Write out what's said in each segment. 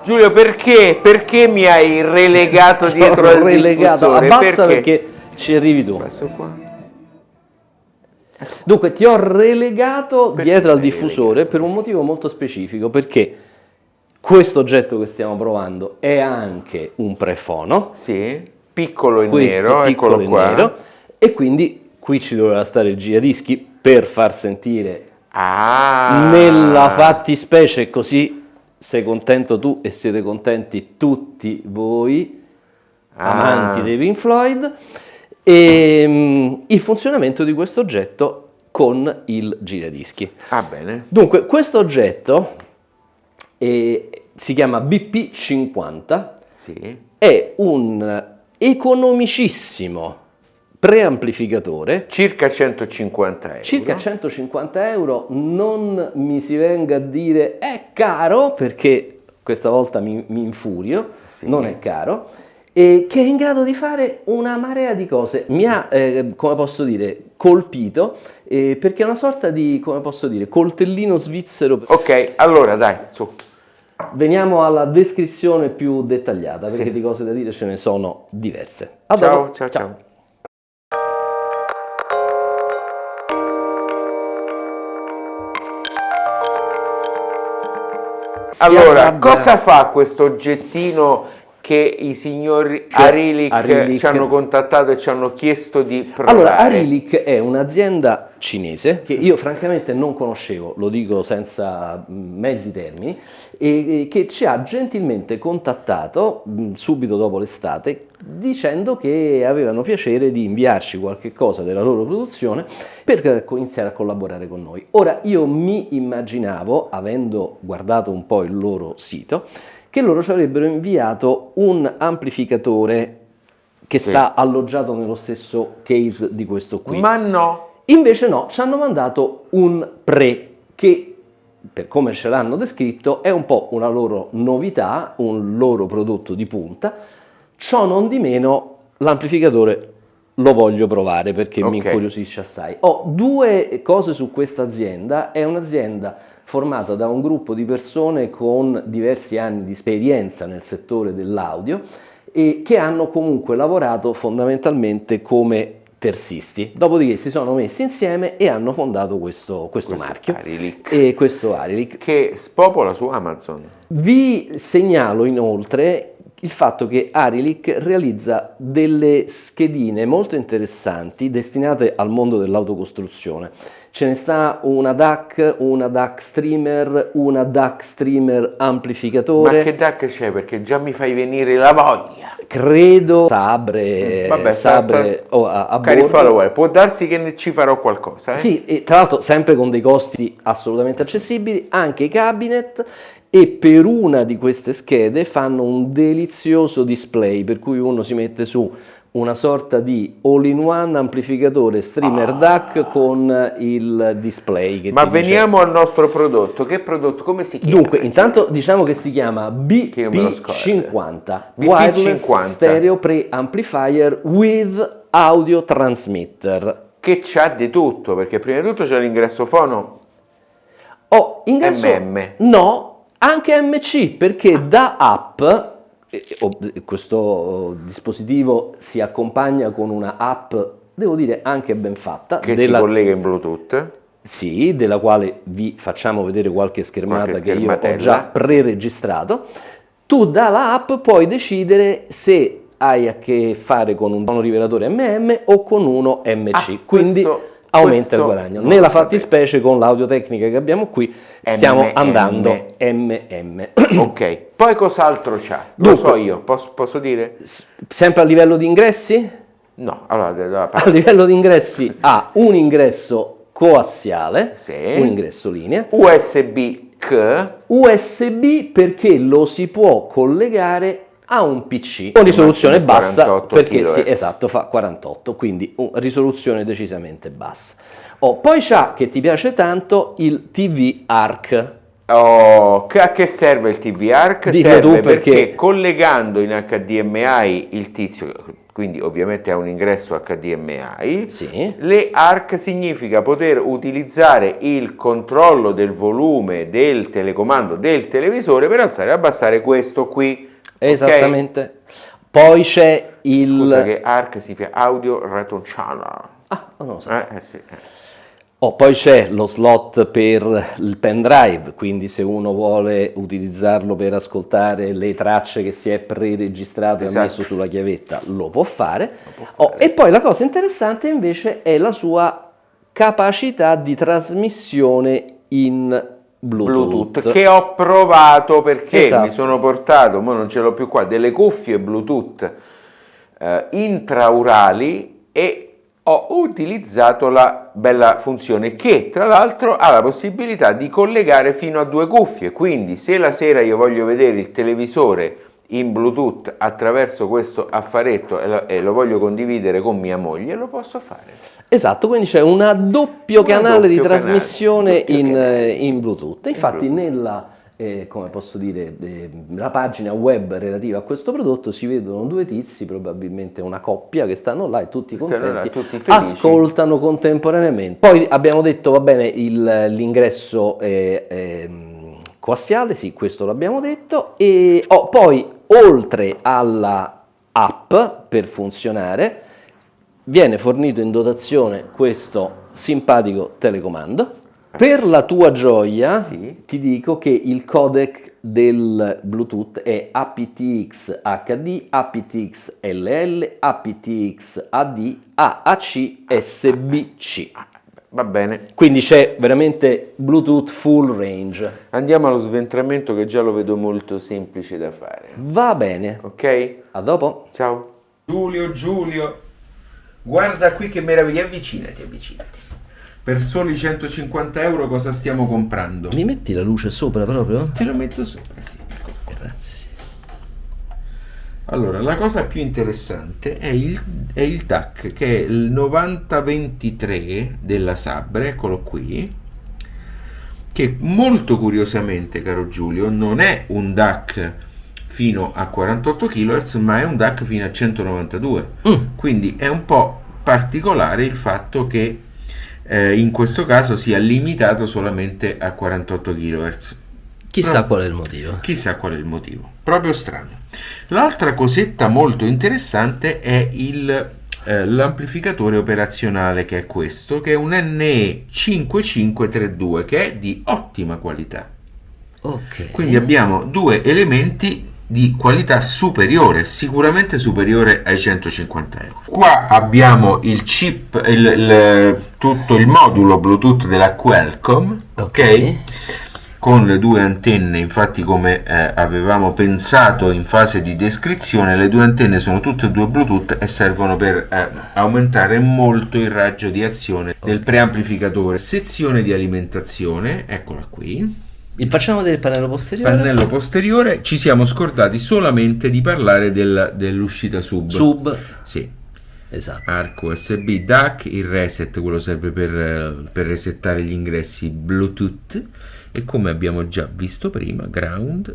Giulio, perché mi hai relegato dietro al diffusore? Abbassa perché ci arrivi tu. Passo qua. Dunque, ti ho relegato dietro al diffusore per un motivo molto specifico, perché questo oggetto che stiamo provando è anche un prefono. Sì, piccolo e nero, eccolo qua. Nero, e quindi qui ci doveva stare il giradischi per far sentire nella fattispecie, così sei contento tu e siete contenti tutti voi, amanti dei Pink Floyd, e il funzionamento di questo oggetto con il giradischi. Bene. Dunque, questo oggetto si chiama BP50, sì. È un economicissimo preamplificatore. Circa 150 euro. Circa 150 euro, non mi si venga a dire è caro, perché questa volta mi infurio, sì. Non è caro, e che è in grado di fare una marea di cose. Mi ha, come posso dire, colpito, perché è una sorta di, come posso dire, coltellino svizzero. Ok, allora dai, su. Veniamo alla descrizione più dettagliata, perché sì, di cose da dire ce ne sono diverse. Ciao, ciao, ciao. Allora, cosa fa questo oggettino che i signori Arilic ci hanno contattato e ci hanno chiesto di provare? Allora, Arilic è un'azienda cinese che io francamente non conoscevo, lo dico senza mezzi termini, e che ci ha gentilmente contattato subito dopo l'estate dicendo che avevano piacere di inviarci qualche cosa della loro produzione per iniziare a collaborare con noi. Ora, io mi immaginavo, avendo guardato un po' il loro sito, che loro ci avrebbero inviato un amplificatore che sta alloggiato nello stesso case di questo qui. Ma no! Invece no, ci hanno mandato un pre che, per come ce l'hanno descritto, è un po' una loro novità, un loro prodotto di punta. Ciò non di meno, l'amplificatore lo voglio provare perché mi incuriosisce assai. Ho due cose su questa azienda. È un'azienda formata da un gruppo di persone con diversi anni di esperienza nel settore dell'audio e che hanno comunque lavorato fondamentalmente come terzisti. Dopodiché si sono messi insieme e hanno fondato questo marchio. Arilic. E questo Arilic. Che spopola su Amazon. Vi segnalo inoltre il fatto che Arilic realizza delle schedine molto interessanti destinate al mondo dell'autocostruzione. Ce ne sta una DAC, una DAC streamer, una DAC streamer amplificatore. Ma che DAC c'è? Perché già mi fai venire la voglia. Credo Sabre, a cari follower, può darsi che ci farò qualcosa. Sì, e tra l'altro sempre con dei costi assolutamente accessibili, anche i cabinet. E per una di queste schede fanno un delizioso display, per cui uno si mette su una sorta di all-in-one amplificatore streamer DAC con il display che ma veniamo al nostro prodotto. Che prodotto? Come si chiama? Dunque, intanto diciamo che si chiama BP50 Wireless Stereo Preamplifier with Audio Transmitter. Che c'ha di tutto, perché prima di tutto c'è l'ingresso fono. Ingresso MM. No, anche MC, perché da app questo dispositivo si accompagna con una app, devo dire, anche ben fatta. Che si collega in Bluetooth. Sì, della quale vi facciamo vedere qualche schermata che io ho già pre-registrato. Tu dalla app puoi decidere se hai a che fare con un monorivelatore MM o con uno MC. Quindi aumenta il guadagno. Nella fattispecie, con l'audiotecnica che abbiamo qui, stiamo andando MM. Ok, poi cos'altro c'ha? Lo so io, posso dire? Sempre a livello di ingressi? No, allora a livello di ingressi ha un ingresso coassiale, un ingresso linea, USB perché lo si può collegare a un PC con risoluzione bassa, perché sì, esatto, fa 48, quindi risoluzione decisamente bassa. Poi c'ha, che ti piace tanto, il TV ARC. A che serve il TV ARC? Serve perché collegando in HDMI il tizio, quindi ovviamente ha un ingresso HDMI. Sì. Le ARC significa poter utilizzare il controllo del volume del telecomando del televisore per alzare e abbassare questo qui. Esattamente. Okay? Poi c'è il... Scusa che ARC si fa Audio Return Channel. Ah, non lo so. Sì. Poi c'è lo slot per il pendrive, quindi se uno vuole utilizzarlo per ascoltare le tracce che si è pre-registrato e ha messo sulla chiavetta, lo può fare. E poi la cosa interessante invece è la sua capacità di trasmissione in Bluetooth, che ho provato perché esatto. Mi sono portato, ma non ce l'ho più qua, delle cuffie Bluetooth intraurali e ho utilizzato la bella funzione che tra l'altro ha la possibilità di collegare fino a 2 cuffie, quindi se la sera io voglio vedere il televisore in Bluetooth attraverso questo affaretto e lo voglio condividere con mia moglie, lo posso fare. Esatto, quindi c'è un doppio canale di trasmissione in Bluetooth. Infatti nella come posso dire, la pagina web relativa a questo prodotto si vedono 2 tizi, probabilmente una coppia, che stanno là e tutti contenti, tutti ascoltano contemporaneamente. Poi abbiamo detto, va bene, l'ingresso coassiale, sì, questo l'abbiamo detto, e poi oltre alla app per funzionare viene fornito in dotazione questo simpatico telecomando. Per la tua gioia, sì, ti dico che il codec del Bluetooth è aptX HD, aptX LL, aptX AD, AAC, SBC. Va bene. Quindi c'è veramente Bluetooth full range. Andiamo allo sventramento che già lo vedo molto semplice da fare. Va bene. Ok? A dopo. Ciao. Giulio, guarda qui che meraviglia, avvicinati. Per soli 150 euro cosa stiamo comprando? Mi metti la luce sopra proprio? Te lo metto sopra, sì. Grazie. Allora, la cosa più interessante è il DAC, che è il 9023 della Sabre, eccolo qui, che molto curiosamente, caro Giulio, non è un DAC fino a 48 kHz, ma è un DAC fino a 192. Quindi è un po' particolare il fatto che in questo caso sia limitato solamente a 48 kHz. Chissà qual è il motivo. Chissà qual è il motivo. Proprio strano. L'altra cosetta molto interessante è l'amplificatore operazionale, che è questo, che è un NE 5532, che è di ottima qualità. Ok. Quindi abbiamo 2 elementi di qualità superiore, sicuramente superiore ai 150 euro. Qua abbiamo il chip, tutto il modulo Bluetooth della Qualcomm, ok? Con le 2 antenne, infatti come avevamo pensato in fase di descrizione, le 2 antenne sono tutte e 2 Bluetooth e servono per aumentare molto il raggio di azione del preamplificatore. Sezione di alimentazione, eccola qui. Facciamo vedere il pannello posteriore. Pannello posteriore, ci siamo scordati solamente di parlare dell'uscita sub. Sì. Esatto. Arco USB DAC, il reset, quello serve per resettare gli ingressi Bluetooth, e come abbiamo già visto prima, ground.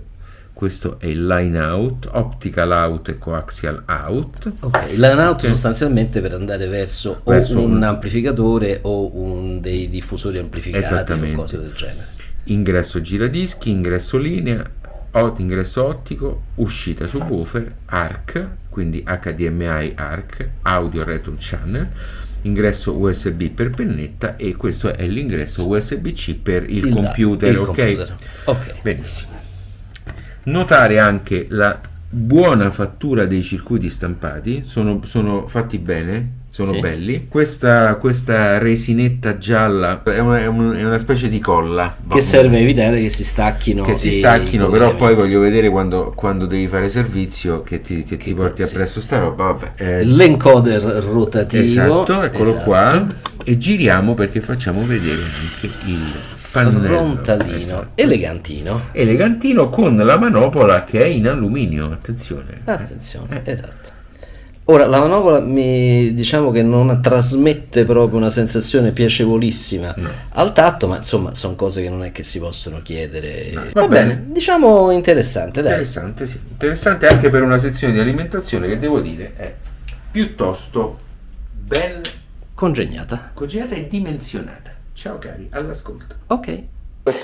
Questo è il line out, optical out e coaxial out. Ok, il line out sostanzialmente per andare verso un amplificatore o dei diffusori amplificati o cose del genere. Ingresso giradischi, ingresso linea, ingresso ottico, uscita subwoofer, ARC, quindi HDMI ARC, audio return channel, ingresso USB per pennetta, e questo è l'ingresso USB-C per il computer. Ok, benissimo. Notare anche la buona fattura dei circuiti stampati, sono fatti bene, sono belli. Questa resinetta gialla è una specie di colla che serve a evitare che si stacchino. Però poi voglio vedere quando devi fare servizio che ti porti appresso sta roba. Vabbè. L'encoder rotativo. Esatto, eccolo qua. E giriamo perché facciamo vedere anche il pannello frontalino, elegantino con la manopola che è in alluminio. Attenzione, esatto. Ora la manopola diciamo che non trasmette proprio una sensazione piacevolissima al tatto, ma insomma sono cose che non è che si possono chiedere. Va bene, diciamo interessante, dai. Interessante anche per una sezione di alimentazione che devo dire è piuttosto ben Congegnata. congegnata e dimensionata. Ciao cari, all'ascolto. Ok.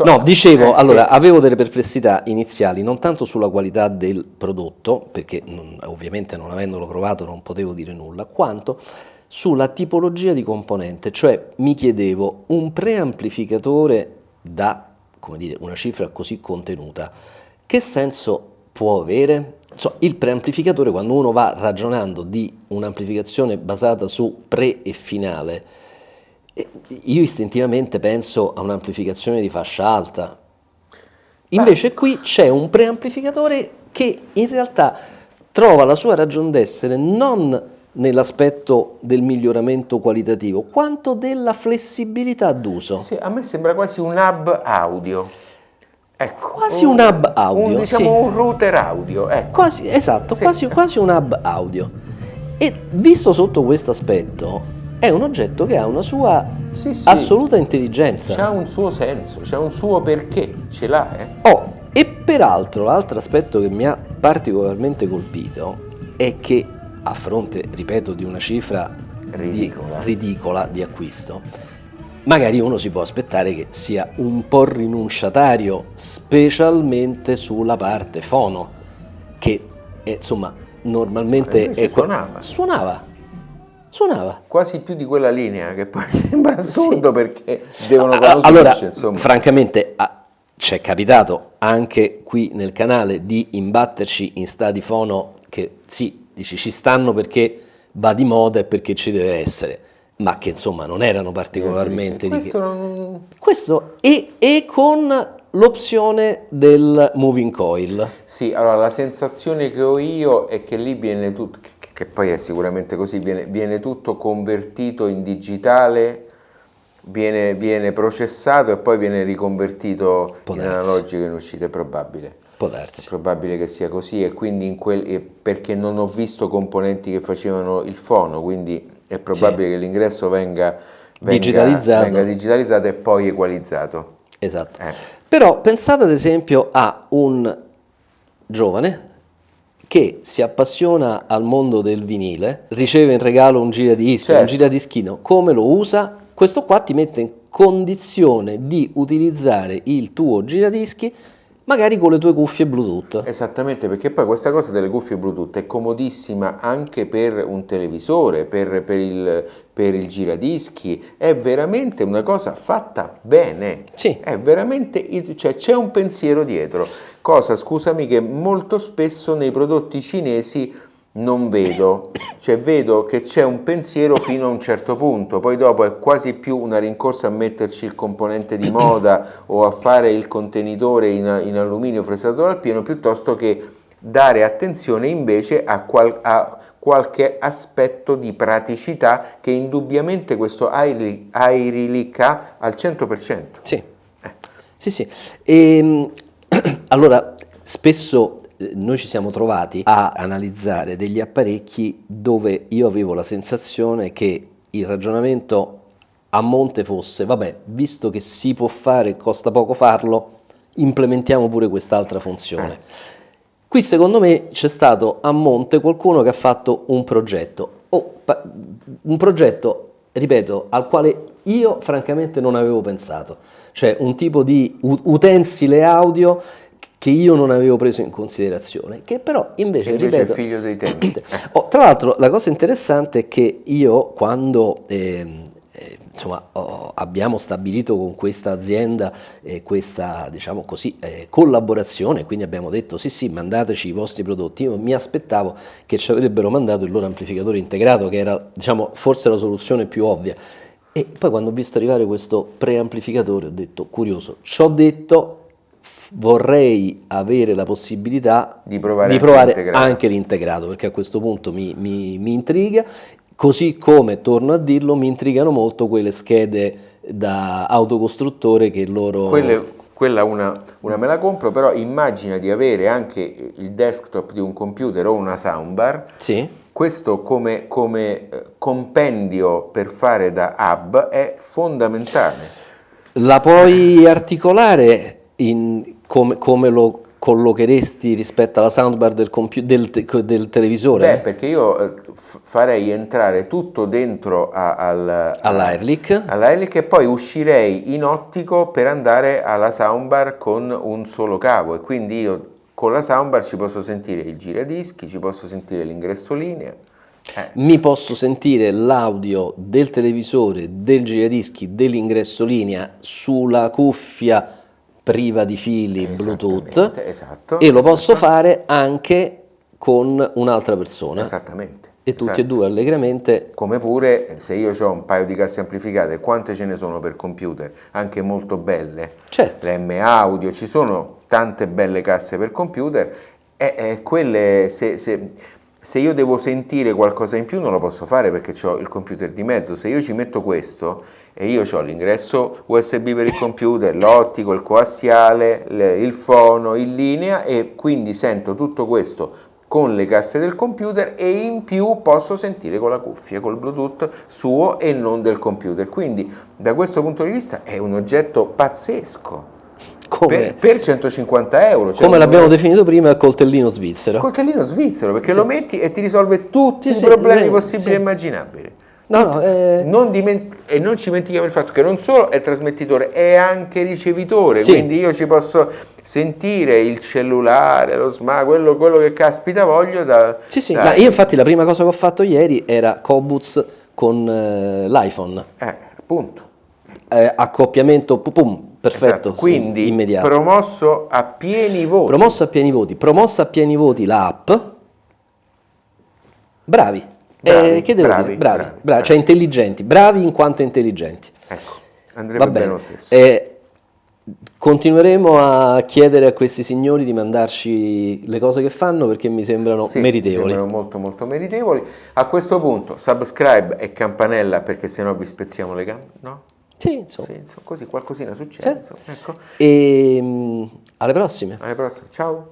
No, dicevo, allora, avevo delle perplessità iniziali, non tanto sulla qualità del prodotto, perché ovviamente non avendolo provato non potevo dire nulla, quanto sulla tipologia di componente, cioè mi chiedevo, un preamplificatore da, come dire, una cifra così contenuta, che senso può avere? Il preamplificatore, quando uno va ragionando di un'amplificazione basata su pre e finale, io istintivamente penso a un'amplificazione di fascia alta. Invece qui c'è un preamplificatore che in realtà trova la sua ragion d'essere non nell'aspetto del miglioramento qualitativo, quanto della flessibilità d'uso. Sì, a me sembra quasi un hub audio. Ecco, Quasi un hub audio, diciamo sì. un router audio, ecco. Quasi, esatto, Sì. quasi un hub audio. E visto sotto questo aspetto, è un oggetto che ha una sua Sì, sì. assoluta intelligenza. C'ha un suo senso, c'ha un suo perché, ce l'ha, E peraltro l'altro aspetto che mi ha particolarmente colpito è che a fronte, ripeto, di una cifra ridicola di acquisto, magari uno si può aspettare che sia un po' rinunciatario, specialmente sulla parte fono, che insomma normalmente invece suonava. Quasi più di quella linea, che poi sembra assurdo Sì. perché devono Allora, insomma. francamente, ci è capitato anche qui nel canale di imbatterci in stati fono che sì, dici ci stanno perché va di moda e perché ci deve essere, ma che insomma non erano particolarmente questo e con l'opzione del moving coil. Sì, allora la sensazione che ho io è che lì viene tutto, che poi è sicuramente così, viene tutto convertito in digitale, viene processato e poi viene riconvertito in analogico in uscita, è probabile. Può darsi. È probabile che sia così e quindi perché non ho visto componenti che facevano il fono, quindi è probabile che l'ingresso venga digitalizzato e poi equalizzato. Esatto. Però pensate ad esempio a un giovane che si appassiona al mondo del vinile, riceve in regalo un giradischi, un giradischino, come lo usa? Questo qua ti mette in condizione di utilizzare il tuo giradischi magari con le tue cuffie Bluetooth. Esattamente, perché poi questa cosa delle cuffie Bluetooth è comodissima anche per un televisore, per il giradischi, è veramente una cosa fatta bene. Sì. È veramente, cioè c'è un pensiero dietro, cosa, scusami, che molto spesso nei prodotti cinesi non vedo, cioè vedo che c'è un pensiero fino a un certo punto, poi dopo è quasi più una rincorsa a metterci il componente di moda o a fare il contenitore in alluminio fresato al pieno, piuttosto che dare attenzione invece a qualche aspetto di praticità che indubbiamente questo Airilic ha al 100%. Sì, sì. Allora, spesso noi ci siamo trovati a analizzare degli apparecchi dove io avevo la sensazione che il ragionamento a monte fosse, vabbè, visto che si può fare, costa poco farlo, implementiamo pure quest'altra funzione. Qui secondo me c'è stato a monte qualcuno che ha fatto un progetto, ripeto, al quale io francamente non avevo pensato, cioè un tipo di utensile audio che io non avevo preso in considerazione, che però invece ripeto, è figlio dei tempi. Tra l'altro la cosa interessante è che io quando abbiamo stabilito con questa azienda questa, diciamo così, collaborazione, quindi abbiamo detto sì, mandateci i vostri prodotti, io mi aspettavo che ci avrebbero mandato il loro amplificatore integrato, che era, diciamo, forse la soluzione più ovvia. E poi quando ho visto arrivare questo preamplificatore ho detto, curioso, ci ho detto vorrei avere la possibilità di provare anche l'integrato, perché a questo punto mi intriga, così come, torno a dirlo, mi intrigano molto quelle schede da autocostruttore che loro... Quella una me la compro, però immagina di avere anche il desktop di un computer o una soundbar. Sì. Questo come compendio per fare da hub è fondamentale. La puoi articolare come lo collocheresti rispetto alla soundbar del televisore? Beh, perché io farei entrare tutto dentro all'Airlick e poi uscirei in ottico per andare alla soundbar con un solo cavo, e quindi io con la soundbar ci posso sentire il giradischi, ci posso sentire l'ingresso linea. Mi posso sentire l'audio del televisore, del giradischi, dell'ingresso linea sulla cuffia priva di fili Bluetooth, esatto, e lo posso fare anche con un'altra persona. Esattamente. E tutti e due allegramente. Come pure se io ho un paio di casse amplificate, quante ce ne sono per computer, anche molto belle, certo, le M-Audio, ci sono tante belle casse per computer, e quelle se io devo sentire qualcosa in più non lo posso fare perché ho il computer di mezzo. Se io ci metto questo e io ho l'ingresso USB per il computer, l'ottico, il coassiale, il fono, in linea, e quindi sento tutto questo con le casse del computer, e in più posso sentire con la cuffia, col Bluetooth suo e non del computer. Quindi da questo punto di vista è un oggetto pazzesco. Per 150 euro. Come l'abbiamo definito prima, il coltellino svizzero. Coltellino svizzero, perché lo metti e ti risolve tutti i problemi possibili e immaginabili. E non ci dimentichiamo il fatto che non solo è trasmettitore, è anche ricevitore, quindi io ci posso sentire il cellulare, lo quello che caspita voglio da... Io infatti la prima cosa che ho fatto ieri era Cobuz con l'iPhone. Appunto. Accoppiamento, perfetto, esatto. Quindi immediato. Promosso a pieni voti. Promossa a pieni voti l'app. Bravi. Che devo dire? Bravi. Cioè intelligenti, bravi in quanto intelligenti. Ecco, andrebbe bene lo stesso. Continueremo a chiedere a questi signori di mandarci le cose che fanno, perché mi sembrano meritevoli. Mi sembrano molto molto meritevoli. A questo punto subscribe e campanella, perché sennò vi spezziamo le gambe, no? Sì, insomma. Così qualcosina succede. Ecco. E alle prossime. Ciao.